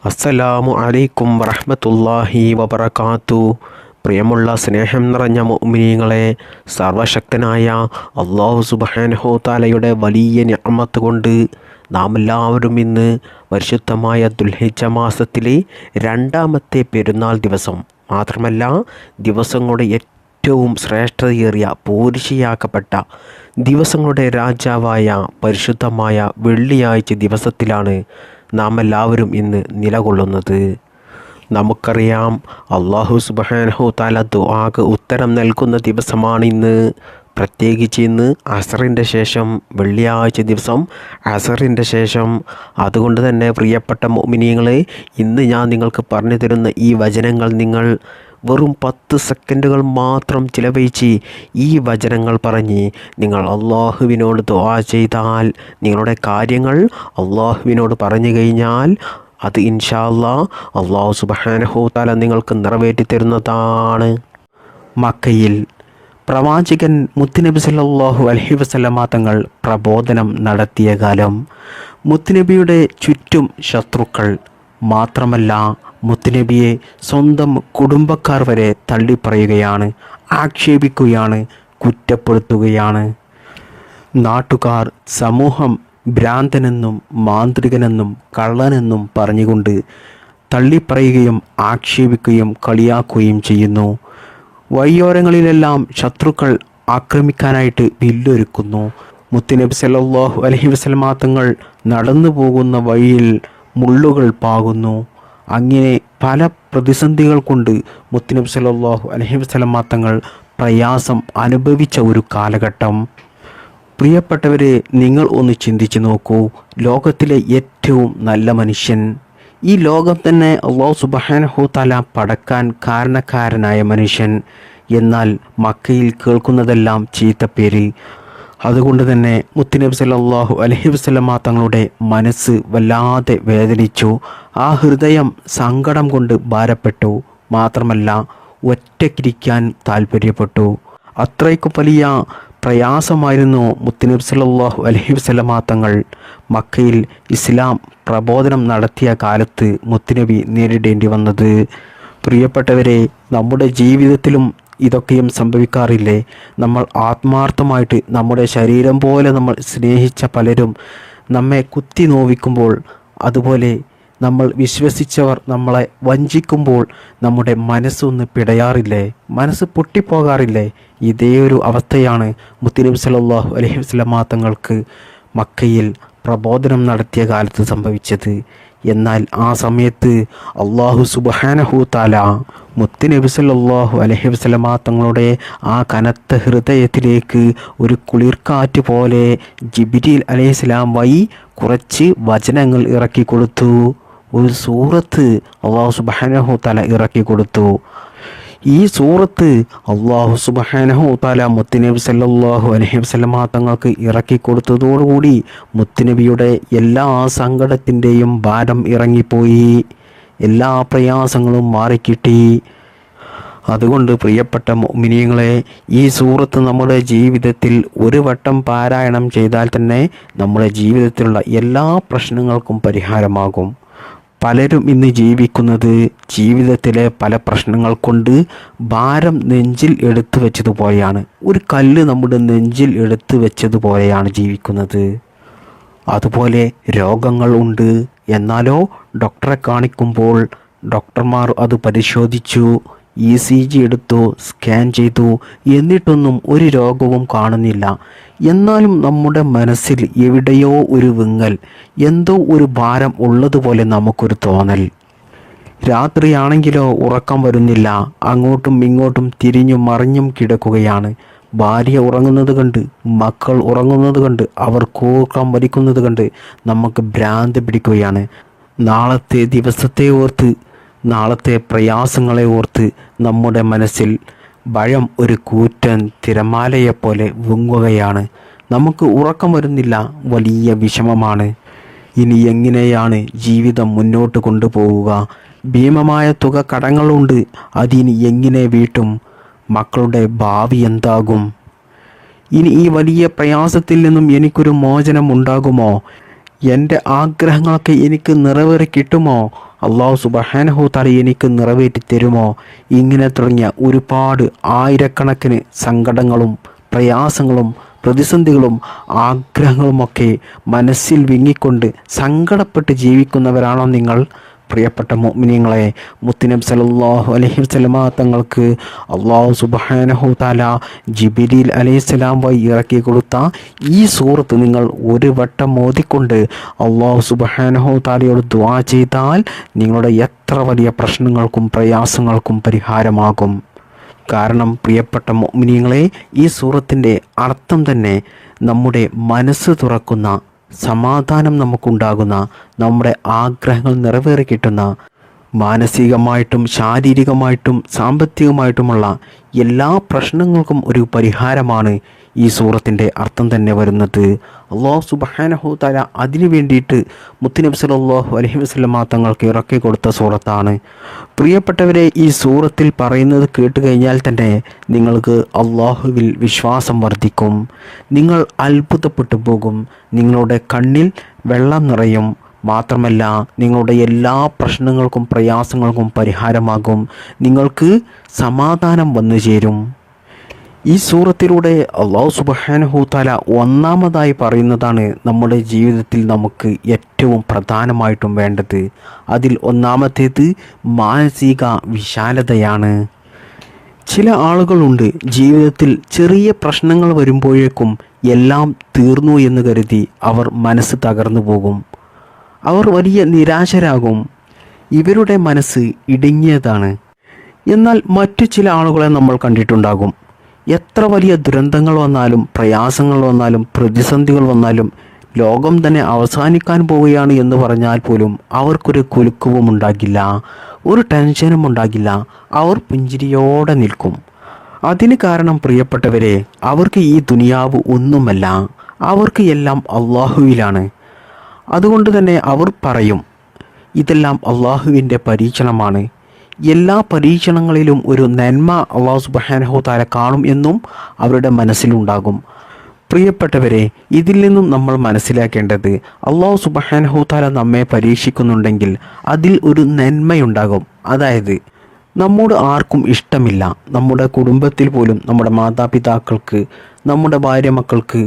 അസ്സലാമു അലൈക്കും വറഹ്മത്തുള്ളാഹി വബറകാത്തു. പ്രിയമുള്ള സ്നേഹം നിറഞ്ഞ മുഅ്മിനീങ്ങളെ, സർവശക്തനായ അല്ലാഹു സുബ്ഹാനഹു തആലയുടെ വലിയ നിഅമത്ത് കൊണ്ട് നാം എല്ലാവരും ഇന്ന് പരിശുദ്ധമായ ദുൽഹിജ്ജ മാസത്തിലെ രണ്ടാമത്തെ പെരുന്നാൾ ദിവസം, മാത്രമല്ല ദിവസങ്ങളുടെ ഏറ്റവും ശ്രേഷ്ഠതയേറിയ പോരിശയാക്കപ്പെട്ട ദിവസങ്ങളുടെ രാജാവായ പരിശുദ്ധമായ വെള്ളിയാഴ്ച ദിവസത്തിലാണ് നാം എല്ലാവരും ഇന്ന് നിലകൊള്ളുന്നത്. നമുക്കറിയാം, അല്ലാഹു സുബ്ഹാനഹു തആല ദുആക്ക് ഉത്തരം നൽകുന്ന ദിവസമാണ് ഇന്ന്. പ്രത്യേകിച്ച് ഇന്ന് അസറിൻ്റെ ശേഷം, വെള്ളിയാഴ്ച ദിവസം അസറിൻ്റെ ശേഷം. അതുകൊണ്ട് തന്നെ പ്രിയപ്പെട്ട മുഅ്മിനീങ്ങളെ, ഇന്ന് ഞാൻ നിങ്ങൾക്ക് പറഞ്ഞു തരുന്ന ഈ വചനങ്ങൾ നിങ്ങൾ വെറും 10 സെക്കൻഡുകൾ മാത്രം ചിലവഴിച്ച് ഈ വചനങ്ങൾ പറഞ്ഞ് നിങ്ങൾ അള്ളാഹുവിനോട് ദുആ ചെയ്താൽ, നിങ്ങളുടെ കാര്യങ്ങൾ അള്ളാഹുവിനോട് പറഞ്ഞു കഴിഞ്ഞാൽ അത് ഇൻഷാ അല്ലാഹ് അല്ലാഹു സുബ്ഹാനഹു തആല നിങ്ങൾക്ക് നിറവേറ്റി തരുന്നതാണ്. മക്കയിൽ പ്രവാചകൻ മുത്തുനബി സല്ലല്ലാഹു അലൈഹി വസല്ലമ തങ്ങൾ പ്രബോധനം നടത്തിയ കാലം, മുത്തുനബിയുടെ ചുറ്റും ശത്രുക്കൾ, മാത്രമല്ല മുത്തുനബിയെ സ്വന്തം കുടുംബക്കാർ വരെ തള്ളിപ്പറയുകയാണ്, ആക്ഷേപിക്കുകയാണ്, കുറ്റപ്പെടുത്തുകയാണ്. നാട്ടുകാർ സമൂഹം ഭ്രാന്തനെന്നും മാന്ത്രികനെന്നും കള്ളനെന്നും പറഞ്ഞുകൊണ്ട് തള്ളിപ്പറയുകയും ആക്ഷേപിക്കുകയും കളിയാക്കുകയും ചെയ്യുന്നു. വഴിയോരങ്ങളിലെല്ലാം ശത്രുക്കൾ ആക്രമിക്കാനായിട്ട് വില്ലൊരുക്കുന്നു. മുത്തുനബി സല്ലല്ലാഹു അലൈഹി വസല്ലമ തങ്ങൾ നടന്നു പോകുന്ന വഴിയിൽ മുള്ളുകൾ പാകുന്നു. അങ്ങനെ പല പ്രതിസന്ധികൾ കൊണ്ട് മുത്തുനബി സല്ലല്ലാഹു അലൈഹി വസല്ലമ തങ്ങൾ പ്രയാസം അനുഭവിച്ച ഒരു കാലഘട്ടം. പ്രിയപ്പെട്ടവരെ, നിങ്ങൾ ഒന്ന് ചിന്തിച്ചു നോക്കൂ. ലോകത്തിലെ ഏറ്റവും നല്ല മനുഷ്യൻ, ഈ ലോകം തന്നെ അല്ലാഹു സുബ്ഹാനഹു തആല പടക്കാൻ കാരണക്കാരനായ മനുഷ്യൻ, എന്നാൽ മക്കയിൽ കേൾക്കുന്നതെല്ലാം ചീത്തപ്പേര്. അതുകൊണ്ട് തന്നെ മുത്തുനബി സല്ലല്ലാഹു അലൈഹി വസല്ലമ തങ്ങളുടെ മനസ്സ് വല്ലാതെ വേദനിച്ചു. ആ ഹൃദയം സങ്കടം കൊണ്ട് ഭാരപ്പെട്ടു. മാത്രമല്ല ഒറ്റയ്ക്കിരിക്കാൻ താല്പര്യപ്പെട്ടു. അത്രയ്ക്കും വലിയ പ്രയാസമായിരുന്നു മുത്തുനബി സല്ലല്ലാഹു അലൈഹി വസല്ലമ തങ്ങൾ മക്കയിൽ ഇസ്ലാം പ്രബോധനം നടത്തിയ കാലത്ത് മുത്തുനബി നേരിടേണ്ടി വന്നത്. പ്രിയപ്പെട്ടവരെ, നമ്മുടെ ജീവിതത്തിലും ഇതൊക്കെയും സംഭവിക്കാറില്ലേ? നമ്മൾ ആത്മാർത്ഥമായിട്ട് നമ്മുടെ ശരീരം പോലെ നമ്മൾ സ്നേഹിച്ച പലരും നമ്മെ കുത്തി നോവിക്കുമ്പോൾ, അതുപോലെ നമ്മൾ വിശ്വസിച്ചവർ നമ്മളെ വഞ്ചിക്കുമ്പോൾ നമ്മുടെ മനസ്സൊന്ന് പിടയാറില്ലേ? മനസ്സ് പൊട്ടിപ്പോകാറില്ലേ? ഇതേ ഒരു അവസ്ഥയാണ് മുത്തുനബി സല്ലല്ലാഹു അലൈഹി വസല്ലമ തങ്ങൾക്ക് മക്കയിൽ പ്രബോധനം നടത്തിയ കാലത്ത് സംഭവിച്ചത്. എന്നാൽ ആ സമയത്ത് അല്ലാഹു സുബ്ഹാനഹു തആല മുത്തുനബി സല്ലല്ലാഹു അലൈഹി വസല്ലമ തങ്ങളുടെ ആ കനത്ത ഹൃദയത്തിലേക്ക് ഒരു കുളിർക്കാറ്റ് പോലെ ജിബ്രീൽ അലൈഹിസ്സലാം വഴി കുറച്ച് വചനങ്ങൾ ഇറക്കി കൊടുത്തു. ഒരു സൂറത്ത് അല്ലാഹു സുബ്ഹാനഹു തആല ഇറക്കി കൊടുത്തു. ഈ സൂറത്ത് അല്ലാഹു സുബ്ഹാനഹു തആല മുത്തുനബി സല്ലല്ലാഹു അലൈഹി വസല്ലമ തങ്ങൾക്ക് ഇറക്കി കൊടുത്തതോടുകൂടി മുത്തുനബിയുടെ എല്ലാ സങ്കടത്തിൻ്റെയും ഭാരം ഇറങ്ങിപ്പോയി, എല്ലാ പ്രയാസങ്ങളും മാറിക്കിട്ടി. അതുകൊണ്ട് പ്രിയപ്പെട്ട മുഅ്മിനീങ്ങളെ, ഈ സൂറത്ത് നമ്മുടെ ജീവിതത്തിൽ ഒരു വട്ടം പാരായണം ചെയ്താൽ തന്നെ നമ്മുടെ ജീവിതത്തിലുള്ള എല്ലാ പ്രശ്നങ്ങൾക്കും പരിഹാരമാകും. പലരും ഇന്ന് ജീവിക്കുന്നത് ജീവിതത്തിലെ പല പ്രശ്നങ്ങൾ കൊണ്ട് ഭാരം നെഞ്ചിൽ എടുത്തു വെച്ചതുപോലെയാണ്. ഒരു കല്ല് നമ്മുടെ നെഞ്ചിൽ എടുത്തു വെച്ചതുപോലെയാണ് ജീവിക്കുന്നത്. അതുപോലെ രോഗങ്ങൾ ഉണ്ട്. എന്നാലോ ഡോക്ടറെ കാണിക്കുമ്പോൾ ഡോക്ടർമാർ അത് പരിശോധിച്ചു, ECG എടുത്തു, സ്കാൻ ചെയ്തു, എന്നിട്ടൊന്നും ഒരു രോഗവും കാണുന്നില്ല. എന്നാലും നമ്മുടെ മനസ്സിൽ എവിടെയോ ഒരു വിങ്ങൽ, എന്തോ ഒരു ഭാരം ഉള്ളതുപോലെ നമുക്കൊരു തോന്നൽ. രാത്രിയാണെങ്കിലോ ഉറക്കം വരുന്നില്ല, അങ്ങോട്ടും ഇങ്ങോട്ടും തിരിഞ്ഞും മറിഞ്ഞും കിടക്കുകയാണ്. ഭാര്യ ഉറങ്ങുന്നത് കണ്ട്, മക്കൾ ഉറങ്ങുന്നത് കണ്ട്, അവർക്ക് ഉറക്കം വലിക്കുന്നത് കണ്ട് നമുക്ക് ഭ്രാന്ത് പിടിക്കുകയാണ്. നാളത്തെ ദിവസത്തെ ഓർത്ത്, നാളത്തെ പ്രയാസങ്ങളെ ഓർത്ത് നമ്മുടെ മനസ്സിൽ ഭയം ഒരു കൂറ്റൻ തിരമാലയെപ്പോലെ വിങ്ങുകയാണ്. നമുക്ക് ഉറക്കം വരുന്നില്ല, വലിയ വിഷമമാണ്. ഇനി എങ്ങനെയാണ് ജീവിതം മുന്നോട്ട് കൊണ്ടുപോവുക? ഭീമമായ തുക കടങ്ങളുണ്ട്, അതിനി എങ്ങനെ വീട്ടും? മക്കളുടെ ഭാവി എന്താകും? ഇനി ഈ വലിയ പ്രയാസത്തിൽ നിന്നും എനിക്കൊരു മോചനം ഉണ്ടാകുമോ? എൻ്റെ ആഗ്രഹങ്ങളൊക്കെ എനിക്ക് നിറവേറി കിട്ടുമോ? അള്ളാഹു സുബ്ഹാനഹു തആല എനിക്ക് നിറവേറ്റി തരുമോ? ഇങ്ങനെ തുടങ്ങിയ ഒരുപാട് ആയിരക്കണക്കിന് സങ്കടങ്ങളും പ്രയാസങ്ങളും പ്രതിസന്ധികളും ആഗ്രഹങ്ങളുമൊക്കെ മനസ്സിൽ വിങ്ങിക്കൊണ്ട് സങ്കടപ്പെട്ട് ജീവിക്കുന്നവരാണോ നിങ്ങൾ? പ്രിയപ്പെട്ട മുഅ്മിനീങ്ങളെ, മുത്തുനബി സല്ലല്ലാഹു അലൈഹി വസല്ലമ തങ്ങൾക്ക് അല്ലാഹു സുബ്ഹാനഹു തആല ജിബ്രീൽ അലൈഹിസ്സലാം വഴി ഇറക്കി കൊടുത്ത ഈ സൂറത്ത് നിങ്ങൾ ഒരു വട്ടം ഓതിക്കൊണ്ട് അല്ലാഹു സുബ്ഹാനഹു തആലയോട് ദുആ ചെയ്താൽ നിങ്ങളുടെ എത്ര വലിയ പ്രശ്നങ്ങൾക്കും പ്രയാസങ്ങൾക്കും പരിഹാരമാകും. കാരണം പ്രിയപ്പെട്ട മുഅ്മിനീങ്ങളെ, ഈ സൂറത്തിൻ്റെ അർത്ഥം തന്നെ നമ്മുടെ മനസ്സ് തുറക്കുന്ന, സമാധാനം നമുക്കുണ്ടാകുന്ന, നമ്മുടെ ആഗ്രഹങ്ങൾ നിറവേറി കിട്ടുന്ന, മാനസികമായിട്ടും ശാരീരികമായിട്ടും സാമ്പത്തികമായിട്ടുമുള്ള എല്ലാ പ്രശ്നങ്ങൾക്കും ഒരു പരിഹാരമാണ് ഈ സൂറത്തിൻ്റെ അർത്ഥം തന്നെ വരുന്നത്. അല്ലാഹു സുബ്ഹാനഹു തആല അതിനു വേണ്ടിയിട്ട് മുത്തുനബി സല്ലല്ലാഹു അലൈഹി വസല്ലമ തങ്ങൾക്ക് ഇറക്കി കൊടുത്ത സൂറത്താണ്. പ്രിയപ്പെട്ടവരെ, ഈ സൂറത്തിൽ പറയുന്നത് കേട്ട് കഴിഞ്ഞാൽ തന്നെ നിങ്ങൾക്ക് അള്ളാഹുവിൽ വിശ്വാസം വർദ്ധിക്കും. നിങ്ങൾ അത്ഭുതപ്പെട്ടു പോകും. നിങ്ങളുടെ കണ്ണിൽ വെള്ളം നിറയും. മാത്രമല്ല, നിങ്ങളുടെ എല്ലാ പ്രശ്നങ്ങൾക്കും പ്രയാസങ്ങൾക്കും പരിഹാരമാകും. നിങ്ങൾക്ക് സമാധാനം വന്നു ചേരും. ഈ സൂറത്തിലൂടെ അല്ലാഹു സുബ്ഹാനഹു തആല ഒന്നാമതായി പറയുന്നതാണ് നമ്മുടെ ജീവിതത്തിൽ നമുക്ക് ഏറ്റവും പ്രധാനമായിട്ടും വേണ്ടത്. അതിൽ ഒന്നാമത്തേത് മാനസിക വിശാലതയാണ്. ചില ആളുകളുണ്ട്, ജീവിതത്തിൽ ചെറിയ പ്രശ്നങ്ങൾ വരുമ്പോഴേക്കും എല്ലാം തീർന്നു എന്ന് കരുതി അവർ മനസ്സ് തകർന്നു പോകും. അവർ വലിയ നിരാശരാകും. ഇവരുടെ മനസ്സ് ഇടുങ്ങിയതാണ്. എന്നാൽ മറ്റു ചില ആളുകളെ നമ്മൾ കണ്ടിട്ടുണ്ടാകും, എത്ര വലിയ ദുരന്തങ്ങൾ വന്നാലും പ്രയാസങ്ങൾ വന്നാലും പ്രതിസന്ധികൾ വന്നാലും ലോകം തന്നെ അവസാനിക്കാൻ പോവുകയാണ് എന്ന് പറഞ്ഞാൽ പോലും അവർക്കൊരു കുലുക്കവും ഉണ്ടാകില്ല, ഒരു ടെൻഷനും ഉണ്ടാകില്ല. അവർ പുഞ്ചിരിയോടെ നിൽക്കും. അതിന് കാരണം പ്രിയപ്പെട്ടവരെ, അവർക്ക് ഈ ദുനിയാവ് ഒന്നുമല്ല, അവർക്ക് എല്ലാം അള്ളാഹുവിലാണ്. അതുകൊണ്ട് തന്നെ അവർ പറയും, ഇതെല്ലാം അള്ളാഹുവിൻ്റെ പരീക്ഷണമാണ്. എല്ലാ പരീക്ഷണങ്ങളിലും ഒരു നന്മ അല്ലാഹു സുബ്ഹാനഹു തആല കാണും എന്നും അവരുടെ മനസ്സിലുണ്ടാകും. പ്രിയപ്പെട്ടവരെ, ഇതിൽ നിന്നും നമ്മൾ മനസ്സിലാക്കേണ്ടത്, അല്ലാഹു സുബ്ഹാനഹു തആല നമ്മെ പരീക്ഷിക്കുന്നുണ്ടെങ്കിൽ അതിൽ ഒരു നന്മയുണ്ടാകും. അതായത് നമ്മോട് ആർക്കും ഇഷ്ടമില്ല, നമ്മുടെ കുടുംബത്തിൽ പോലും, നമ്മുടെ മാതാപിതാക്കൾക്ക്, നമ്മുടെ ഭാര്യ മക്കൾക്ക്,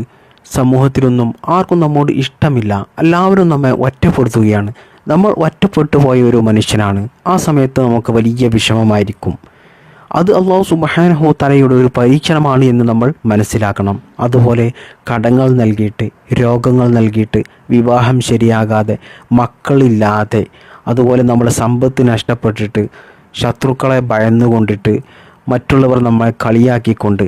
സമൂഹത്തിലൊന്നും ആർക്കും നമ്മോട് ഇഷ്ടമില്ല. എല്ലാവരും നമ്മെ ഒറ്റപ്പെടുത്തുകയാണ്. നമ്മൾ ഒറ്റപ്പെട്ടു പോയ ഒരു മനുഷ്യനാണ്. ആ സമയത്ത് നമുക്ക് വലിയ വിഷമമായിരിക്കും. അത് അല്ലാഹു സുബ്ഹാനഹു തആലയുടെ ഒരു പരീക്ഷണമാണ് എന്ന് നമ്മൾ മനസ്സിലാക്കണം. അതുപോലെ കടങ്ങൾ നൽകിയിട്ട്, രോഗങ്ങൾ നൽകിയിട്ട്, വിവാഹം ശരിയാകാതെ, മക്കളില്ലാതെ, അതുപോലെ നമ്മുടെ സമ്പത്ത് നഷ്ടപ്പെട്ടിട്ട്, ശത്രുക്കളെ ഭയന്നുകൊണ്ടിട്ട്, മറ്റുള്ളവർ നമ്മളെ കളിയാക്കിക്കൊണ്ട്,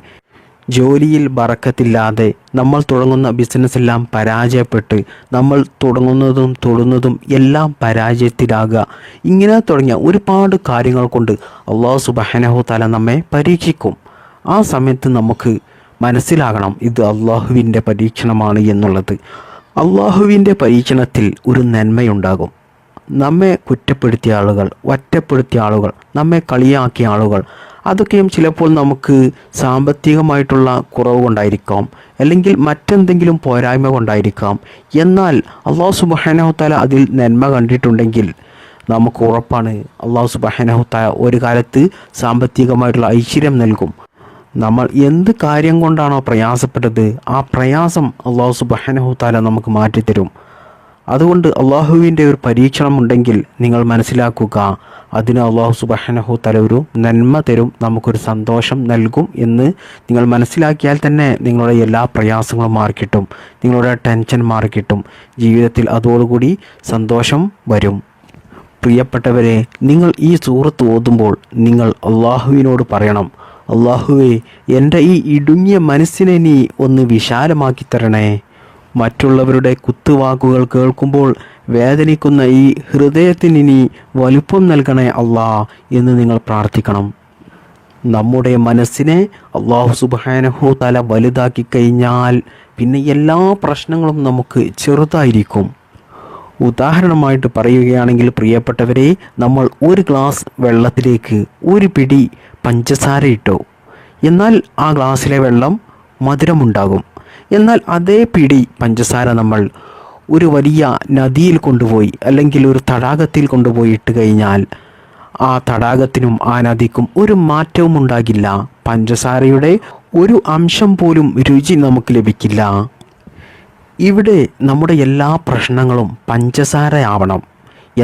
ജോലിയിൽ ബറക്കത്തില്ലാതെ, നമ്മൾ തുടങ്ങുന്ന ബിസിനസ്സെല്ലാം പരാജയപ്പെട്ട്, നമ്മൾ തുടങ്ങുന്നതും തൊടുന്നതും എല്ലാം പരാജയത്തിലാകുക, ഇങ്ങനെ തുടങ്ങിയ ഒരുപാട് കാര്യങ്ങൾ കൊണ്ട് അല്ലാഹു സുബ്ഹാനഹു തആല നമ്മെ പരീക്ഷിക്കും. ആ സമയത്ത് നമുക്ക് മനസ്സിലാകണം ഇത് അള്ളാഹുവിൻ്റെ പരീക്ഷണമാണ് എന്നുള്ളത്. അള്ളാഹുവിൻ്റെ പരീക്ഷണത്തിൽ ഒരു നന്മയുണ്ടാകും. നമ്മെ കുറ്റപ്പെടുത്തിയ ആളുകൾ, ഒറ്റപ്പെടുത്തിയ ആളുകൾ, നമ്മെ കളിയാക്കിയ ആളുകൾ, അതൊക്കെയും ചിലപ്പോൾ നമുക്ക് സാമ്പത്തികമായിട്ടുള്ള കുറവ് കൊണ്ടായിരിക്കാം, അല്ലെങ്കിൽ മറ്റെന്തെങ്കിലും പോരായ്മ കൊണ്ടായിരിക്കാം. എന്നാൽ അല്ലാഹു സുബ്ഹാനഹു തആല അതിൽ നന്മ കണ്ടിട്ടുണ്ടെങ്കിൽ നമുക്ക് ഉറപ്പാണ് അല്ലാഹു സുബ്ഹാനഹു തആല ഒരു കാലത്ത് സാമ്പത്തികമായിട്ടുള്ള ഐശ്വര്യം നൽകും. നമ്മൾ എന്ത് കാര്യം കൊണ്ടാണോ പ്രയാസപ്പെട്ടത്, ആ പ്രയാസം അല്ലാഹു സുബ്ഹാനഹു തആല നമുക്ക് മാറ്റിത്തരും. അതുകൊണ്ട് അള്ളാഹുവിൻ്റെ ഒരു പരീക്ഷണം ഉണ്ടെങ്കിൽ നിങ്ങൾ മനസ്സിലാക്കുക, അതിന് അല്ലാഹു സുബ്ഹാനഹു തആല ഒരു നന്മ തരും, നമുക്കൊരു സന്തോഷം നൽകും എന്ന് നിങ്ങൾ മനസ്സിലാക്കിയാൽ തന്നെ നിങ്ങളുടെ എല്ലാ പ്രയാസങ്ങളും മാറിക്കിട്ടും, നിങ്ങളുടെ ടെൻഷൻ മാറിക്കിട്ടും, ജീവിതത്തിൽ അതോടുകൂടി സന്തോഷം വരും. പ്രിയപ്പെട്ടവരെ, നിങ്ങൾ ഈ സൂറത്ത് ഓതുമ്പോൾ നിങ്ങൾ അള്ളാഹുവിനോട് പറയണം, അള്ളാഹുവേ, എൻ്റെ ഈ ഇടുങ്ങിയ മനസ്സിനെ നീ ഒന്ന് വിശാലമാക്കി തരണേ. മറ്റുള്ളവരുടെ കുത്തുവാക്കുകൾ കേൾക്കുമ്പോൾ വേദനിക്കുന്ന ഈ ഹൃദയത്തിന് നീ വലുപ്പം നൽകണേ അല്ലാ എന്ന് നിങ്ങൾ പ്രാർത്ഥിക്കണം. നമ്മുടെ മനസ്സിനെ അല്ലാഹു സുബ്ഹാനഹു തആല വലുതാക്കി കഴിഞ്ഞാൽ പിന്നെ എല്ലാ പ്രശ്നങ്ങളും നമുക്ക് ചെറുതായിരിക്കും. ഉദാഹരണമായിട്ട് പറയുകയാണെങ്കിൽ പ്രിയപ്പെട്ടവരെ, നമ്മൾ ഒരു ഗ്ലാസ് വെള്ളത്തിലേക്ക് ഒരു പിടി പഞ്ചസാര ഇട്ടു. എന്നാൽ ആ ഗ്ലാസ്സിലെ വെള്ളം മധുരമുണ്ടാകും. എന്നാൽ അതേ പിടി പഞ്ചസാര നമ്മൾ ഒരു വലിയ നദിയിൽ കൊണ്ടുപോയി അല്ലെങ്കിൽ ഒരു തടാകത്തിൽ കൊണ്ടുപോയി ഇട്ട് കഴിഞ്ഞാൽ ആ തടാകത്തിനും ആ നദിക്കും ഒരു മാറ്റവും ഉണ്ടാകില്ല. പഞ്ചസാരയുടെ ഒരു അംശം പോലും രുചി നമുക്ക് ലഭിക്കില്ല. ഇവിടെ നമ്മുടെ എല്ലാ പ്രശ്നങ്ങളും പഞ്ചസാരയാവണം.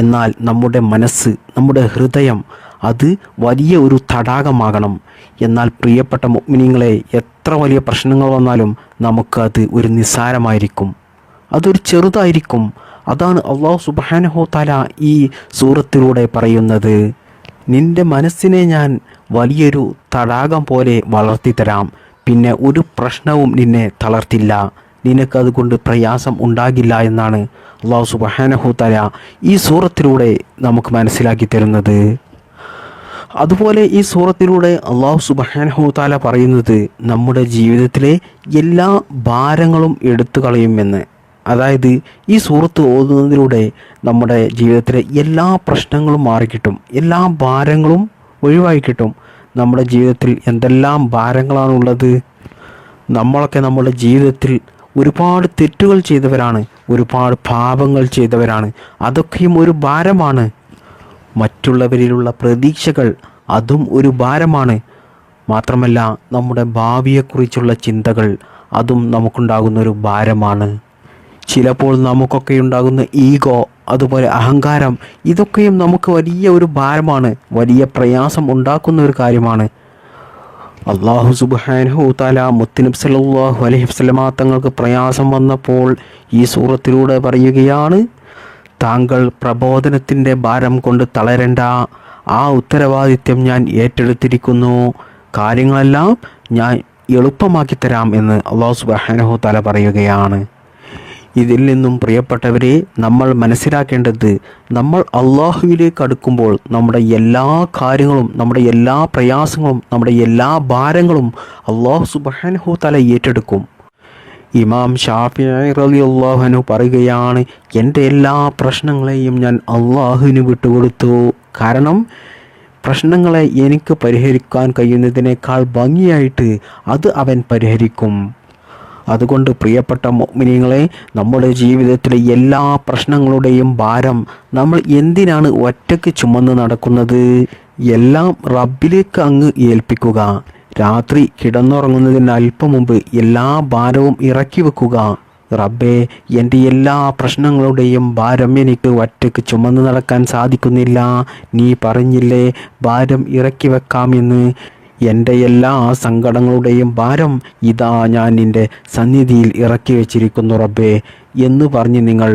എന്നാൽ നമ്മുടെ മനസ്സ്, നമ്മുടെ ഹൃദയം അത് വലിയ ഒരു തടാകമാകണം. എന്നാൽ പ്രിയപ്പെട്ട മുഅ്മിനീങ്ങളെ, എത്ര വലിയ പ്രശ്നങ്ങൾ വന്നാലും നമുക്കത് ഒരു നിസ്സാരമായിരിക്കും, അതൊരു ചെറുതായിരിക്കും. അതാണ് അല്ലാഹു സുബ്ഹാനഹു തആല ഈ സൂറത്തിലൂടെ പറയുന്നത്. നിന്റെ മനസ്സിനെ ഞാൻ വലിയൊരു തടാകം പോലെ വളർത്തിത്തരാം, പിന്നെ ഒരു പ്രശ്നവും നിന്നെ തളർത്തില്ല, നിനക്കതുകൊണ്ട് പ്രയാസം ഉണ്ടാകില്ല എന്നാണ് അല്ലാഹു സുബ്ഹാനഹു തആല ഈ സൂറത്തിലൂടെ നമുക്ക് മനസ്സിലാക്കി തരുന്നത്. അതുപോലെ ഈ സൂറത്തിലൂടെ അല്ലാഹു സുബ്ഹാനഹു തആല പറയുന്നത് നമ്മുടെ ജീവിതത്തിലെ എല്ലാ ഭാരങ്ങളും എടുത്തു കളയുമെന്ന്. അതായത് ഈ സൂറത്ത് ഓതുന്നതിലൂടെ നമ്മുടെ ജീവിതത്തിലെ എല്ലാ പ്രശ്നങ്ങളും മാറിക്കിട്ടും, എല്ലാ ഭാരങ്ങളും ഒഴിവായി കിട്ടും. നമ്മുടെ ജീവിതത്തിൽ എന്തെല്ലാം ഭാരങ്ങളാണുള്ളത്? നമ്മളൊക്കെ നമ്മുടെ ജീവിതത്തിൽ ഒരുപാട് തെറ്റുകൾ ചെയ്തവരാണ്, ഒരുപാട് പാപങ്ങൾ ചെയ്തവരാണ്. അതൊക്കെയും ഒരു ഭാരമാണ്. മറ്റുള്ളവരിലുള്ള പ്രതീക്ഷകൾ, അതും ഒരു ഭാരമാണ്. മാത്രമല്ല നമ്മുടെ ഭാവിയെക്കുറിച്ചുള്ള ചിന്തകൾ, അതും നമുക്കുണ്ടാകുന്ന ഒരു ഭാരമാണ്. ചിലപ്പോൾ നമുക്കൊക്കെ ഉണ്ടാകുന്ന ഈഗോ, അതുപോലെ അഹങ്കാരം, ഇതൊക്കെയും നമുക്ക് വലിയ ഒരു ഭാരമാണ്, വലിയ പ്രയാസം ഉണ്ടാക്കുന്ന ഒരു കാര്യമാണ്. അല്ലാഹു സുബ്ഹാനഹു തആല മുത്തുനബി സല്ലല്ലാഹു അലൈഹി വസല്ലമ തങ്ങൾക്ക് പ്രയാസം വന്നപ്പോൾ ഈ സൂറത്തിലൂടെ പറയുകയാണ്, താങ്കൾ പ്രബോധനത്തിൻ്റെ ഭാരം കൊണ്ട് തളരണ്ട, ആ ഉത്തരവാദിത്വം ഞാൻ ഏറ്റെടുത്തിരിക്കുന്നു, കാര്യങ്ങളെല്ലാം ഞാൻ എളുപ്പമാക്കി തരാം എന്ന് അല്ലാഹു സുബ്ഹാനഹു തആല പറയുകയാണ്. ഇതിൽ നിന്നും പ്രിയപ്പെട്ടവരെ, നമ്മൾ മനസ്സിലാക്കേണ്ടത്, നമ്മൾ അള്ളാഹുവിലേക്ക് അടുക്കുമ്പോൾ നമ്മുടെ എല്ലാ കാര്യങ്ങളും, നമ്മുടെ എല്ലാ പ്രയാസങ്ങളും, നമ്മുടെ എല്ലാ ഭാരങ്ങളും അല്ലാഹു സുബ്ഹാനഹു തആല ഏറ്റെടുക്കും. ഇമാം ഷാഫിഈ റളിയല്ലാഹു അൻഹു പറയുകയാണ്, എൻ്റെ എല്ലാ പ്രശ്നങ്ങളെയും ഞാൻ അള്ളാഹുവിന് വിട്ടുകൊടുത്തു. കാരണം പ്രശ്നങ്ങളെ എനിക്ക് പരിഹരിക്കാൻ കഴിയുന്നതിനേക്കാൾ ഭംഗിയായിട്ട് അത് അവൻ പരിഹരിക്കും. അതുകൊണ്ട് പ്രിയപ്പെട്ട മുഅ്മിനീങ്ങളെ, നമ്മുടെ ജീവിതത്തിലെ എല്ലാ പ്രശ്നങ്ങളുടെയും ഭാരം നമ്മൾ എന്തിനാണ് ഒറ്റയ്ക്ക് ചുമന്ന് നടക്കുന്നത്? എല്ലാം റബ്ബിലേക്ക് അങ്ങ് ഏൽപ്പിക്കുക. രാത്രി കിടന്നുറങ്ങുന്നതിന് അല്പം മുമ്പ് എല്ലാ ഭാരവും ഇറക്കി വെക്കുക. റബ്ബേ, എൻ്റെ എല്ലാ പ്രശ്നങ്ങളുടെയും ഭാരം എനിക്ക് ഒറ്റയ്ക്ക് ചുമന്ന് നടക്കാൻ സാധിക്കുന്നില്ല, നീ പറഞ്ഞില്ലേ ഭാരം ഇറക്കി വെക്കാമെന്ന്. എൻ്റെ എല്ലാ സങ്കടങ്ങളുടെയും ഭാരം ഇതാ ഞാൻ നിൻ്റെ സന്നിധിയിൽ ഇറക്കി വെച്ചിരിക്കുന്നു റബ്ബേ എന്ന് പറഞ്ഞ് നിങ്ങൾ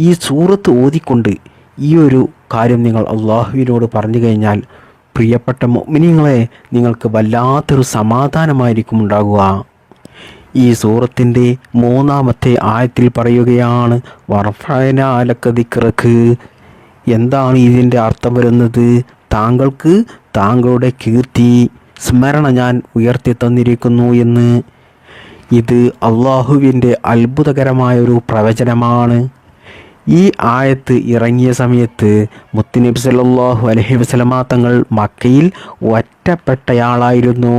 ഈ സൂറത്ത് ഓതിക്കൊണ്ട് ഈ ഒരു കാര്യം നിങ്ങൾ അള്ളാഹുവിനോട് പറഞ്ഞു കഴിഞ്ഞാൽ, പ്രിയപ്പെട്ട മുഅ്മിനീങ്ങളെ, നിങ്ങൾക്ക് വല്ലാത്തൊരു സമാധാനമായിരിക്കും ഉണ്ടാകുക. ഈ സൂറത്തിൻ്റെ 3-ാമത്തെ ആയത്തിൽ പറയുകയാണ്, വറഫഅനാ ലക ദിക്റക. എന്താണ് ഇതിൻ്റെ അർത്ഥം വരുന്നത്? താങ്കൾക്ക് താങ്കളുടെ കീർത്തി, സ്മരണ ഞാൻ ഉയർത്തി തന്നിരിക്കുന്നു എന്ന്. ഇത് അള്ളാഹുവിൻ്റെ അത്ഭുതകരമായൊരു പ്രവചനമാണ്. ഈ ആയത്ത് ഇറങ്ങിയ സമയത്ത് മുത്തുനബി സല്ലല്ലാഹു അലൈഹി വസല്ലമ തങ്ങൾ മക്കയിൽ ഒറ്റപ്പെട്ടയാളായിരുന്നു.